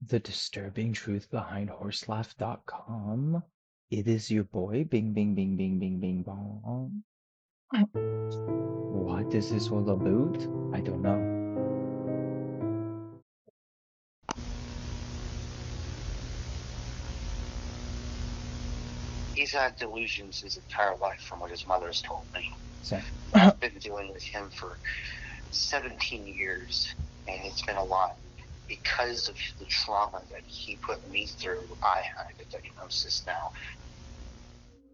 The disturbing truth behind Horselaugh.com. It is your boy, Bing Bing Bing Bing Bing Bing Bong. What is this all about? I don't know. He's had delusions his entire life, from what his mother has told me. Same. I've been dealing with him for 17 years, and it's been a lot. Because of the trauma that he put me through, I have a diagnosis now.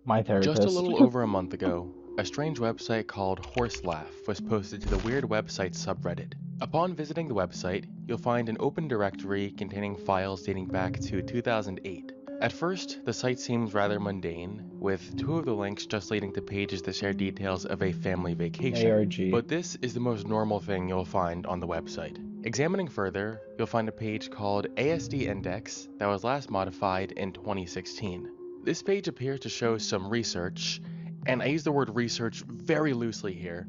My Just a therapist. little over a month ago, a strange website called Horselaugh was posted to the Weird Websites subreddit. Upon visiting the website, you'll find an open directory containing files dating back to 2008. At first, the site seems rather mundane, with 2 of the links just leading to pages that share details of a family vacation. ARG. But this is the most normal thing you'll find on the website. Examining further, you'll find a page called ASD Index that was last modified in 2016. This page appears to show some research, and I use the word research very loosely here,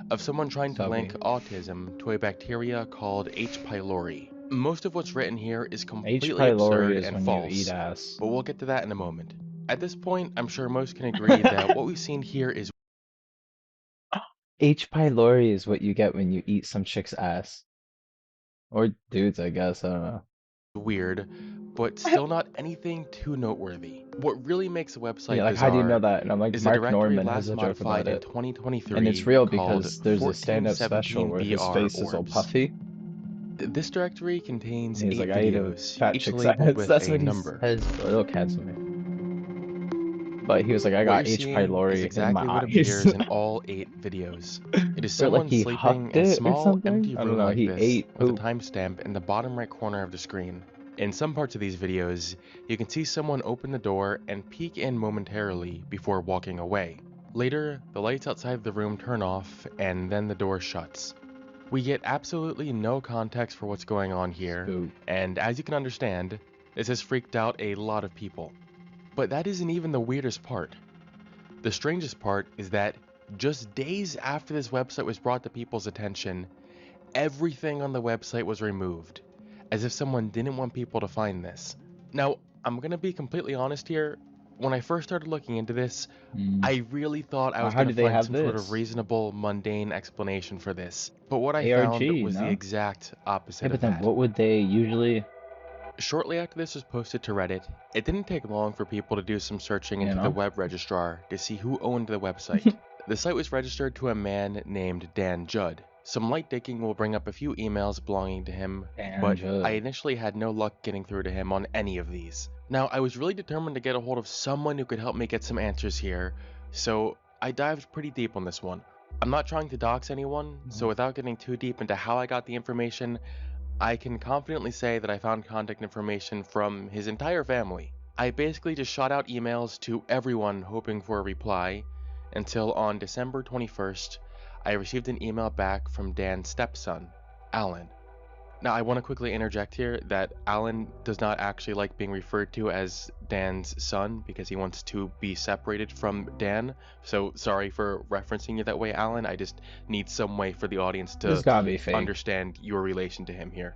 of someone trying to link autism to a bacteria called H. pylori. Most of what's written here is H. completely pylori absurd is and when false, you eat ass. but we'll get to that in a moment. At this point, I'm sure most can agree that what we've seen here is H. pylori is what you get when you eat some chick's ass. Or dudes, I guess. I don't know. weird, but still not anything too noteworthy. What really makes the website Yeah, like, how do you know bizarre that? And I'm like, is the Mark directory Norman has last a joke about modified in it. And it's 2023 real called because there's a stand-up special where his 1417BR face is all Orbs. puffy. This directory contains And he's 8 like, I ate a videos, fat each chick's labeled ass. with That's a what he number. says, bro. It'll cancel me. But he was like, I What you're got H. seeing is pylori in my exactly what eyes. appears in all 8 videos. It is Or like someone he sleeping hucked in a it or small, something? empty I don't room know. like He this, ate with a poop. timestamp in the bottom right corner of the screen. In some parts of these videos, you can see someone open the door and peek in momentarily before walking away. Later, the lights outside the room turn off, and then the door shuts. We get absolutely no context for what's going on here, Spook. and as you can understand, this has freaked out a lot of people. But that isn't even the weirdest part. The strangest part is that just days after this website was brought to people's attention, everything on the website was removed, as if someone didn't want people to find this. Now, I'm gonna be completely honest here. When I first started looking into this, I really thought I was How gonna do they find have some sort of this? reasonable, mundane explanation for this. But what I ARG, found was the no? exact Hey, opposite but of then that. what would they usually, Shortly after this was posted to Reddit, it didn't take long for people to do some searching you into the know? web registrar to see who owned the website. The site was registered to a man named Dan Jud. Some light digging will bring up a few emails belonging to him, Dan but I Jud. initially had no luck getting through to him on any of these. Now, I was really determined to get a hold of someone who could help me get some answers here, so I dived pretty deep on this one. I'm not trying to dox anyone, so without getting too deep into how I got the information, I can confidently say that I found contact information from his entire family. I basically just shot out emails to everyone hoping for a reply, until on December 21st, I received an email back from Dan's stepson, Alan. Now, I want to quickly interject here that Alan does not actually like being referred to as Dan's son because he wants to be separated from Dan. So sorry for referencing you that way, Alan. I just need some way for the audience This to gotta be fake. understand your relation to him here.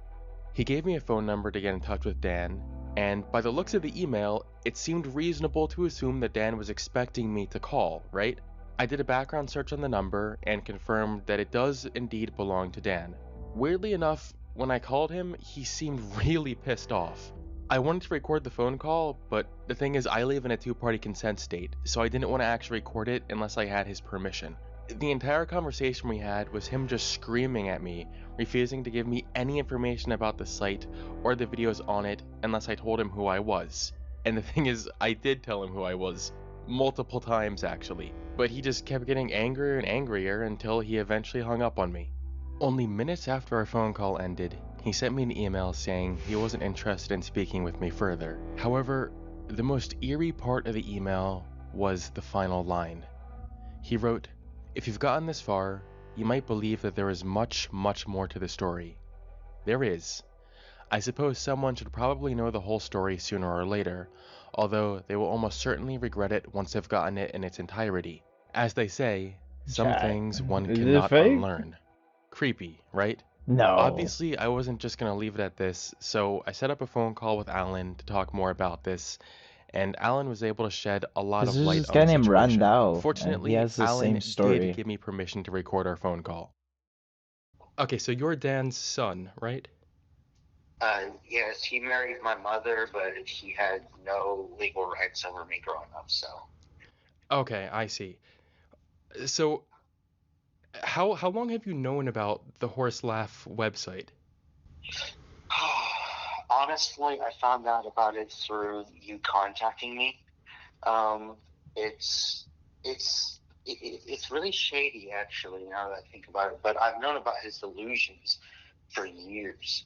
He gave me a phone number to get in touch with Dan, and by the looks of the email, it seemed reasonable to assume that Dan was expecting me to call, right? I did a background search on the number and confirmed that it does indeed belong to Dan. Weirdly enough, when I called him, he seemed really pissed off. I wanted to record the phone call, but the thing is I live in a two-party consent state, so I didn't want to actually record it unless I had his permission. The entire conversation we had was him just screaming at me, refusing to give me any information about the site or the videos on it unless I told him who I was. And the thing is, I did tell him who I was, multiple times actually, but he just kept getting angrier and angrier until he eventually hung up on me. Only minutes after our phone call ended, he sent me an email saying he wasn't interested in speaking with me further. However, the most eerie part of the email was the final line. He wrote, "If you've gotten this far, you might believe that there is much, much more to the story. There is. I suppose someone should probably know the whole story sooner or later, although they will almost certainly regret it once they've gotten it in its entirety. As they say, some Chat. things one Is it cannot fake? unlearn." Creepy, right? No. Obviously, I wasn't just going to leave it at this, so I set up a phone call with Alan to talk more about this, and Alan was able to shed a lot Because of there's light this on guy the named situation. Randall, and he Fortunately, has the same Alan did story. give me permission to record our phone call. Okay, so you're Dan's son, right? Yes, he married my mother, but he had no legal rights over me growing up, so. Okay, I see. So, how long have you known about the Horselaugh website? Honestly, I found out about it through you contacting me. It's it's really shady, actually, now that I think about it. But I've known about his delusions for years.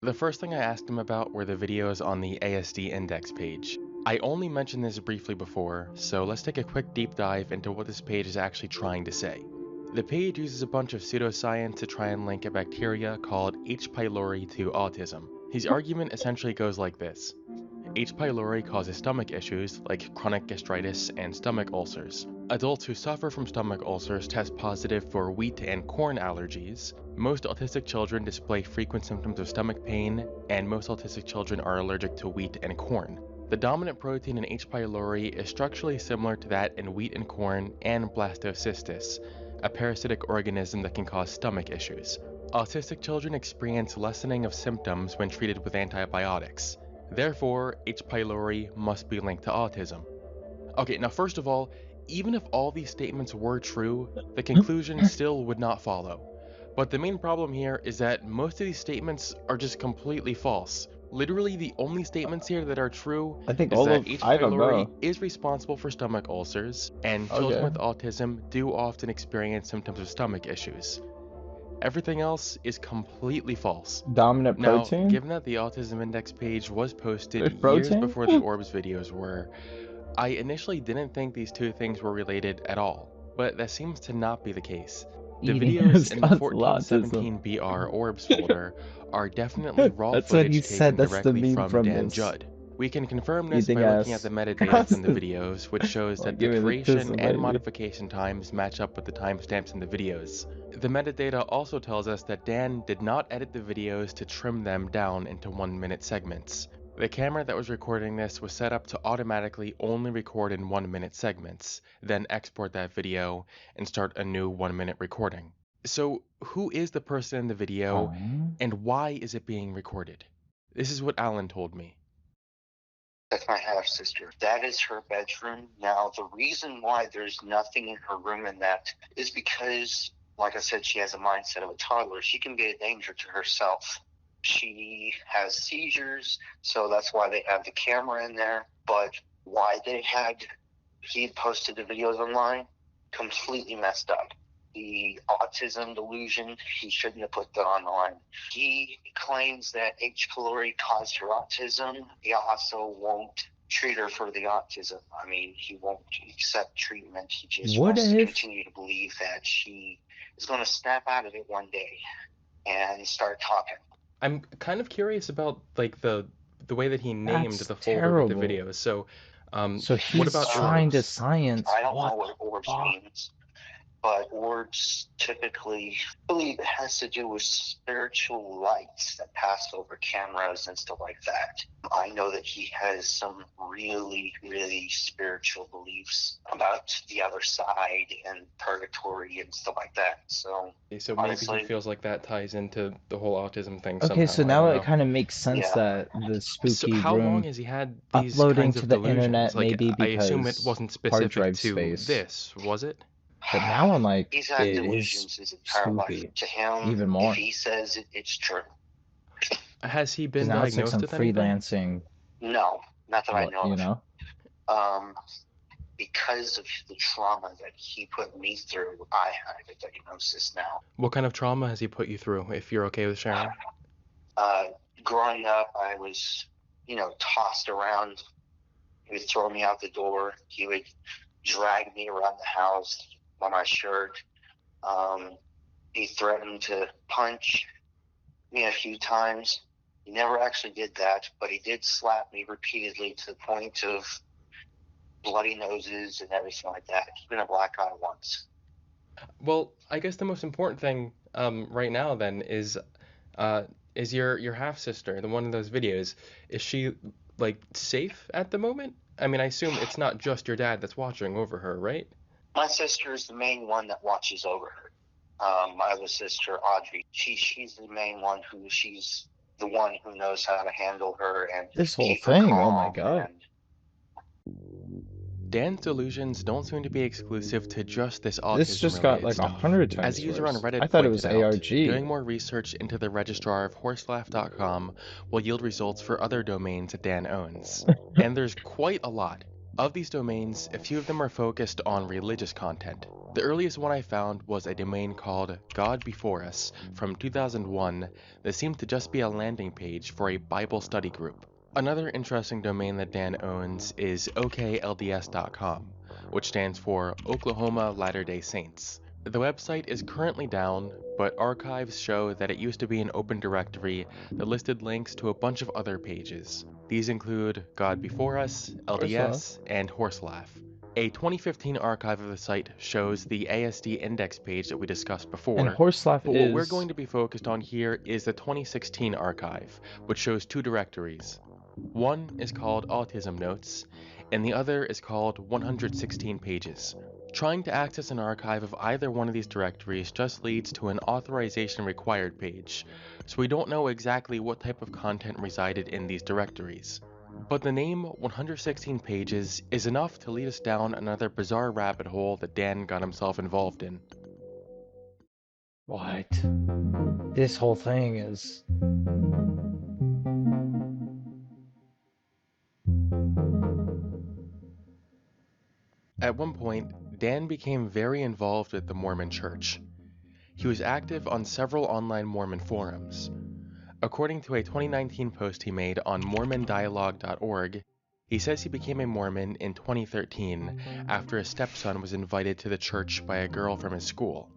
The first thing I asked him about were the videos on the ASD index page. I only mentioned this briefly before, so let's take a quick deep dive into what this page is actually trying to say. The page uses a bunch of pseudoscience to try and link a bacteria called H. pylori to autism. His argument essentially goes like this. H. pylori causes stomach issues like chronic gastritis and stomach ulcers. Adults who suffer from stomach ulcers test positive for wheat and corn allergies. Most autistic children display frequent symptoms of stomach pain, and most autistic children are allergic to wheat and corn. The dominant protein in H. pylori is structurally similar to that in wheat and corn and blastocystis, a parasitic organism that can cause stomach issues. Autistic children experience lessening of symptoms when treated with antibiotics. Therefore, H. pylori must be linked to autism. Okay, now first of all, even if all these statements were true, the conclusion still would not follow. But the main problem here is that most of these statements are just completely false. Literally, the only statements here that are true I think is all that of H. I don't pylori know. is responsible for stomach ulcers, and children Okay. with autism do often experience symptoms of stomach issues. Everything else is completely false. Dominant Now, protein? given that the Autism Index page was posted There's years protein? before the Orbs videos were, I initially didn't think these two things were related at all, but that seems to not be the case. The Eating videos in the responsible autism. 1417BR Orbs folder are definitely raw That's what he footage said. taken That's the directly meme from from Dan this. Jud. We can confirm this Eating by looking at the ass. metadata from the videos, which shows Like, that the give me the creation tism, and baby. modification times match up with the timestamps in the videos. The metadata also tells us that Dan did not edit the videos to trim them down into 1-minute segments. The camera that was recording this was set up to automatically only record in 1-minute segments, then export that video and start a new 1-minute recording. So, who is the person in the video, and why is it being recorded? This is what Alan told me. That's my half sister. That is her bedroom. Now, the reason why there's nothing in her room in that is because, like I said, she has a mindset of a toddler. She can be a danger to herself. She has seizures, so that's why they have the camera in there. But why he had posted the videos online, completely messed up. The autism delusion, he shouldn't have put that online. He claims that H. pylori caused her autism. He also won't treat her for the autism. I mean, he won't accept treatment. He just wants to continue to believe that she is going to snap out of it one day and start talking. I'm kind of curious about like the way that he named That's the folder terrible. with the videos. So he's what about trying to orbs? science. I don't know what orbs means, but orbs typically, I believe it has to do with spiritual lights that pass over cameras and stuff like that. I know that he has some really, really spiritual beliefs about the other side and purgatory and stuff like that. So maybe honestly, he feels like that ties into the whole autism thing Okay, somehow. so I now don't it know. kind of makes sense that the So spooky how long room has he had these uploading kinds to of the delusions? internet, Like, maybe I assume it because wasn't hard specific drive to space. this, was it? But now I'm like, he's had it delusions is his entire life. spooky. To him, Even more. if he says it, it's true. Has he 'Cause been now it's like diagnosed some with anything? freelancing, No, not that I know you of. know? Because of the trauma that he put me through, I have a diagnosis now. What kind of trauma has he put you through, if you're okay with sharing? Growing up, I was, tossed around. He would throw me out the door. He would drag me around the house by my shirt. He threatened to punch me a few times. He never actually did that, but he did slap me repeatedly to the point of bloody noses and everything like that. He's been a black eye once. Well, I guess the most important thing right now then is your half sister, the one in those videos, is she like safe at the moment? I mean, I assume it's not just your dad that's watching over her, right? My sister is the main one that watches over her. My other sister, Audrey, she's the main one she's the one who knows how to handle her and This whole keep her thing, oh my calm. god. And Dan's delusions don't seem to be exclusive to just this This just got autism-related like stuff. 100 As times a user on worse. Reddit I thought it pointed was out, ARG. doing more research into the registrar of Horselaugh.com will yield results for other domains that Dan owns. And there's quite a lot. Of these domains, a few of them are focused on religious content. The earliest one I found was a domain called God Before Us from 2001 that seemed to just be a landing page for a Bible study group. Another interesting domain that Dan owns is oklds.com, which stands for Oklahoma Latter-day Saints. The website is currently down, but archives show that it used to be an open directory that listed links to a bunch of other pages. These include God Before Us, LDS, and Horselaugh. A 2015 archive of the site shows the ASD index page that we discussed before, And Horselaugh but what we're is... going to be focused on here is the 2016 archive, which shows two directories. One is called Autism Notes, and the other is called 116 Pages. Trying to access an archive of either one of these directories just leads to an authorization required page, so we don't know exactly what type of content resided in these directories. But the name 116 Pages is enough to lead us down another bizarre rabbit hole that Dan got himself involved in. What? This whole thing is... At one point, Dan became very involved with the Mormon Church. He was active on several online Mormon forums. According to a 2019 post he made on mormondialogue.org, he says he became a Mormon in 2013 after his stepson was invited to the church by a girl from his school.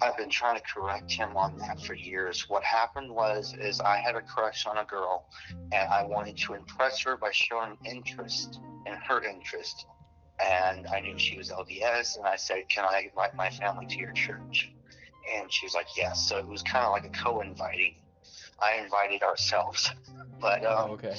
I've been trying to correct him on that for years. What happened is I had a crush on a girl, and I wanted to impress her by showing interest in her interest. And I knew she was LDS, and I said, "Can I invite my family to your church?" And she was like, "Yes." So it was kind of like a co-inviting. I invited ourselves, but Okay.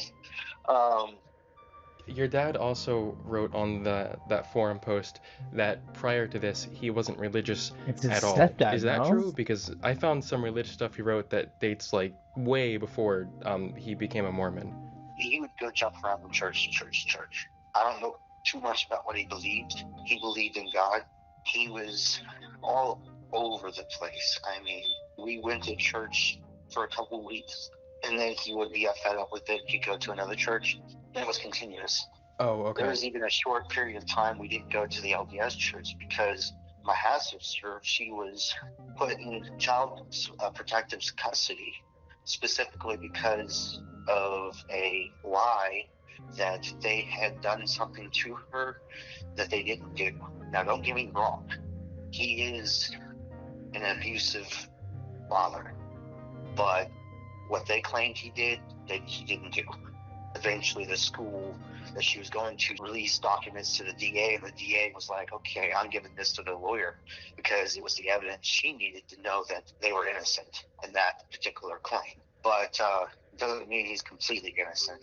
Your dad also wrote on that forum post that prior to this he wasn't religious It's his at all. stepdad, Is that no? true? Because I found some religious stuff he wrote that dates like way before he became a Mormon. He would go jump around from church to church to church. I don't know too much about what he believed. He believed in God. He was all over the place. I mean, we went to church for a couple of weeks, and then he would be fed up with it. He'd go to another church, and it was continuous. Oh, okay. There was even a short period of time we didn't go to the LDS church because my half sister, she was put in child protective custody, specifically because of a lie that they had done something to her that they didn't do. Now, don't get me wrong, he is an abusive father, but what they claimed he did, that he didn't do. Eventually, the school that she was going to release documents to the DA, and the DA was like, "Okay, I'm giving this to the lawyer," because it was the evidence she needed to know that they were innocent in that particular claim. But doesn't mean he's completely innocent.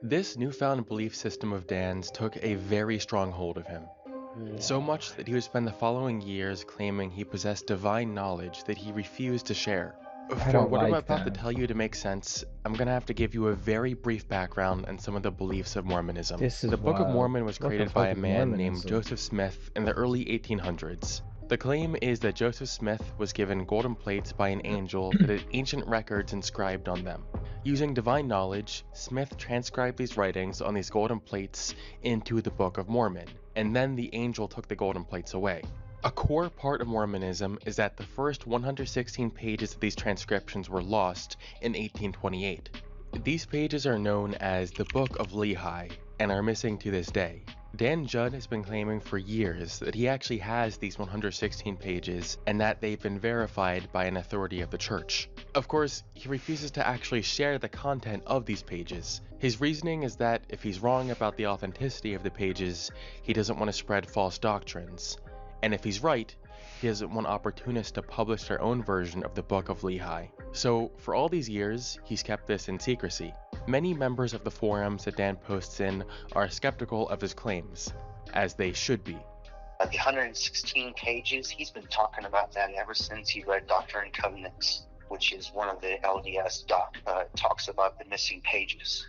This newfound belief system of Dan's took a very strong hold of him. So much that he would spend the following years claiming he possessed divine knowledge that he refused to share. For what I'm about to tell you to make sense, I'm gonna have to give you a very brief background on some of the beliefs of Mormonism. The Book of Mormon was created by a man named Joseph Smith in the early 1800s. The claim is that Joseph Smith was given golden plates by an angel that had ancient records inscribed on them. Using divine knowledge, Smith transcribed these writings on these golden plates into the Book of Mormon, and then the angel took the golden plates away. A core part of Mormonism is that the first 116 pages of these transcriptions were lost in 1828. These pages are known as the Book of Lehi and are missing to this day. Dan Jud has been claiming for years that he actually has these 116 pages and that they've been verified by an authority of the church. Of course, he refuses to actually share the content of these pages. His reasoning is that if he's wrong about the authenticity of the pages, he doesn't want to spread false doctrines. And if he's right, he doesn't want opportunists to publish their own version of the Book of Lehi. So, for all these years, he's kept this in secrecy. Many members of the forums that Dan posts in are skeptical of his claims, as they should be. The 116 pages, he's been talking about that ever since he read Doctrine and Covenants, which is one of the LDS talks about the missing pages.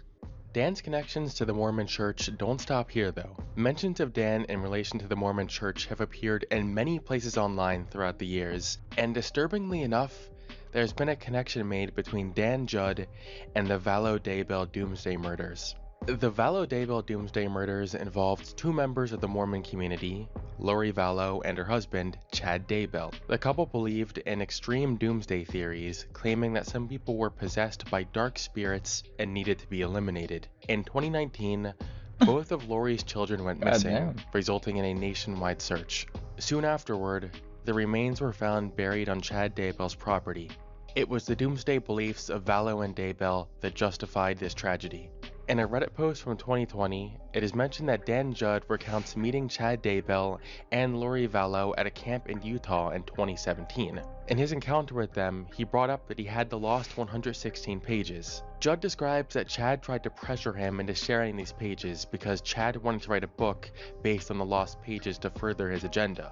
Dan's connections to the Mormon Church don't stop here, though. Mentions of Dan in relation to the Mormon Church have appeared in many places online throughout the years, and disturbingly enough, there's been a connection made between Dan Jud and the Vallow Daybell Doomsday murders. The Vallow Daybell Doomsday murders involved two members of the Mormon community, Lori Vallow and her husband, Chad Daybell. The couple believed in extreme doomsday theories, claiming that some people were possessed by dark spirits and needed to be eliminated. In 2019, both of Lori's children went missing, resulting in a nationwide search. Soon afterward, the remains were found buried on Chad Daybell's property. It was the doomsday beliefs of Vallow and Daybell that justified this tragedy. In a Reddit post from 2020, it is mentioned that Dan Jud recounts meeting Chad Daybell and Lori Vallow at a camp in Utah in 2017. In his encounter with them, he brought up that he had the lost 116 pages. Jud describes that Chad tried to pressure him into sharing these pages because Chad wanted to write a book based on the lost pages to further his agenda.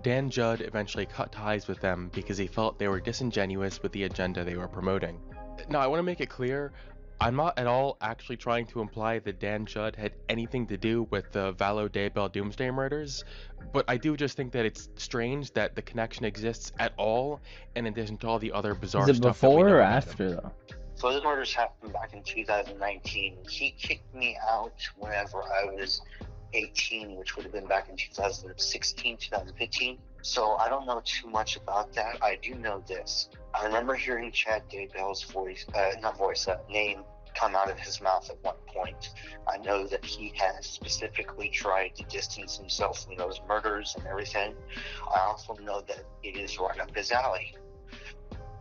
Dan Jud eventually cut ties with them because he felt they were disingenuous with the agenda they were promoting. Now, I want to make it clear, I'm not at all actually trying to imply that Dan Jud had anything to do with the Vallow Daybell Doomsday murders, but I do just think that it's strange that the connection exists at all, in addition to all the other bizarre Is it stuff that we before know or about after him. though? So the murders happened back in 2019. He kicked me out whenever I was 18, which would have been back in 2016, 2015. So I don't know too much about that. I do know this. I remember hearing Chad Daybell's name come out of his mouth at one point. I know that he has specifically tried to distance himself from those murders and everything. I also know that it is right up his alley.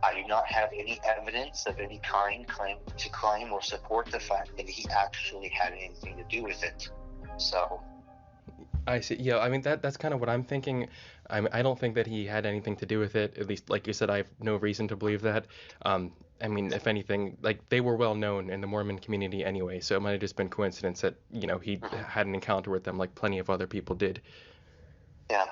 I do not have any evidence of any kind claim or support the fact that he actually had anything to do with it. So I see. Yeah, I mean that's kind of what I'm thinking. I don't think that he had anything to do with it. At least, like you said, I have no reason to believe that. I mean, if anything, like they were well known in the Mormon community anyway, so it might have just been coincidence that he had an encounter with them, like plenty of other people did. yeah.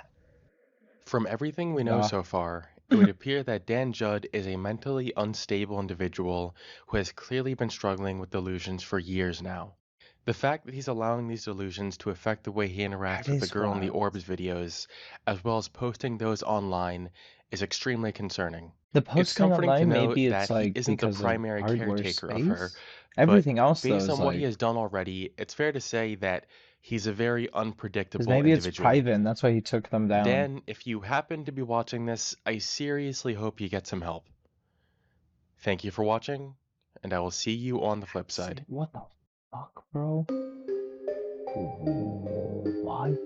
From everything we know Yeah. so far, it would appear that Dan Jud is a mentally unstable individual who has clearly been struggling with delusions for years now. The fact that he's allowing these delusions to affect the way he interacts That with the is girl in the wild. Orbs videos, as well as posting those online, is extremely concerning. The It's posting comforting to online, know maybe it's that he like isn't the because of primary hardware caretaker of her, space. but Everything else though based is on what he like, has done already, it's fair to say that he's a very because unpredictable maybe it's individual. private and that's why he took them down. Dan, if you happen to be watching this, I seriously hope you get some help. Thank you for watching, and I will see you on the flip side. What the fuck, bro? What?